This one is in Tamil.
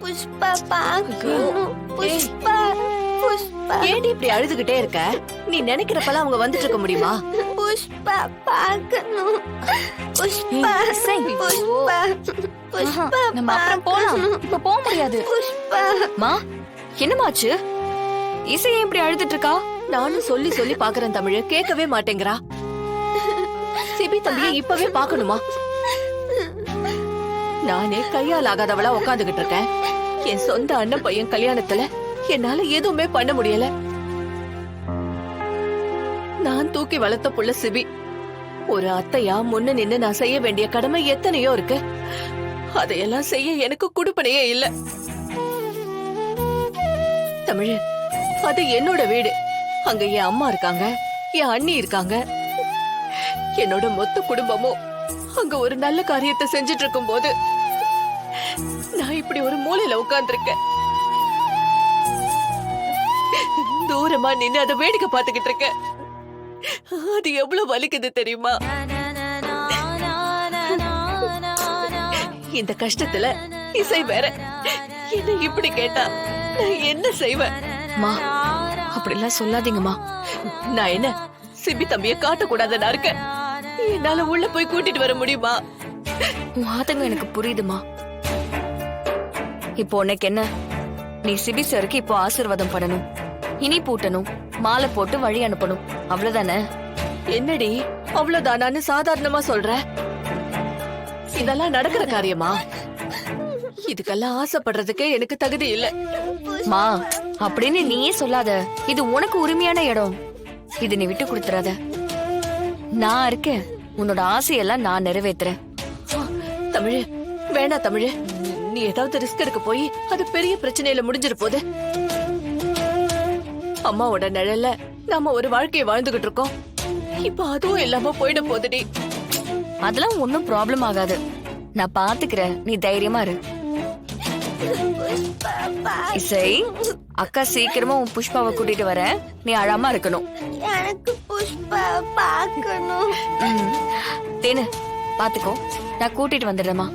புஷ்பா பாக்கணும். புஷ்பா புஷ்பா ஏடி இப்படி அழுதுகிட்டே இருக்க? நீ நினைக்கிறப்பெல்லாம் அவங்க வந்துட்டு இருக்க முடியுமா? புஷ்பா பாக்கணும். புஷ்பா புஷ்பா புஷ்பா நம்ம அப்புறம் போலாம், இப்ப போக முடியாது. புஷ்பா மா, என்னமாச்சு? இசை ஏன் இப்படி அழுதுட்டு இருக்கா? நானும் சொல்லி சொல்லி பாக்குறேன் தமிழ், கேட்கவே மாட்டேங்கிறா. சிபி தம்பியை இப்பவே பாக்கணுமா? நானே கையால் ஆகாதவளா உட்காந்துகிட்டு இருக்கேன். என் சொந்த அண்ணன் பையன் கல்யாணத்துல என்னால எதுவுமே பண்ண முடியல. நான் தூக்கி வளர்த்த புள்ள சிபி. ஒரு அத்தையா முன்ன நின்னு நான் செய்ய வேண்டிய கடமை எத்தனையோ இருக்கு. அதையெல்லாம் செய்ய எனக்கு குடுப்பனையே இல்ல. தமிழ், அது என்னோட வீடு. அங்க என் அம்மா இருக்காங்க, என் அண்ணி இருக்காங்க. என்னோட மொத்த குடும்பமும் அங்க ஒரு நல்ல காரியத்தை செஞ்சிட்டு இருக்கும் போது நான் இப்படி ஒரு மூலையில உட்கார்ந்திருக்கேன். தூரமா நின்னு அதை வேடிக்கை பார்த்துக்கிட்டு இருக்கேன். அது எவ்வளவு வலிக்குது தெரியுமா? இந்த கஷ்டத்துல இசை வேற என்ன இப்படி கேட்டா நான் என்ன செய்வேன்? மா, அப்படிலாம் சொல்லாதீங்கம்மா. நான் என்ன சிபி தம்பிய காட்டக்கூடாதுன்னா இருக்கேன்? என்னால உள்ள போய் கூட்டிட்டு வர முடியுமா? உன் ஆதங்கம் எனக்கு புரியுதுமா. இப்போ உனக்கு என்ன? நீ சிபி சாருக்கு இப்போ ஆசீர்வாதம் பண்ணணும், இனி பூட்டணும், மாலை போட்டு வழி அனுப்பணும், அவ்வளவுதானே? என்னடி அவ்வளவுதானான்னு சாதாரணமா சொல்ற? இதெல்லாம் நடக்கிற காரியமா? இதுக்கெல்லாம் ஆசைப்படுறதுக்கே எனக்கு தகுதி இல்ல. மா, அப்படின்னு நீயே சொல்லாத. இது உனக்கு உரிமையான இடம். இது நீ விட்டு கொடுத்துறாத. நான் இருக்கேன், உன்னோட ஆசையெல்லாம் நான் நிறைவேத்துறேன். தமிழ், வேணா தமிழ், நீ ஏதாவது ரிஸ்க் எடுக்க போய் அது பெரிய பிரச்சனையில முடிஞ்சிரு போது. அம்மாவோட நிழல்ல நாம ஒரு வாழ்க்கையை வாழ்ந்துகிட்டு இருக்கோம். இப்ப அதுவும் இல்லாம போயிட போகுதுடி. அதெல்லாம் ஒன்னும் ப்ராப்ளம் ஆகாது. நான் பாத்துக்கிறேன், நீ தைரியமா இரு. இசை, அக்கா சீக்கிரமா உன் புஷ்பாவை கூட்டிட்டு வர. நீ அழாம இருக்கணும். எனக்கு புஷ்பா பாக்கணும். தேனு, பாத்துக்கோ, நான் கூட்டிட்டு வந்துடுறேம்மா.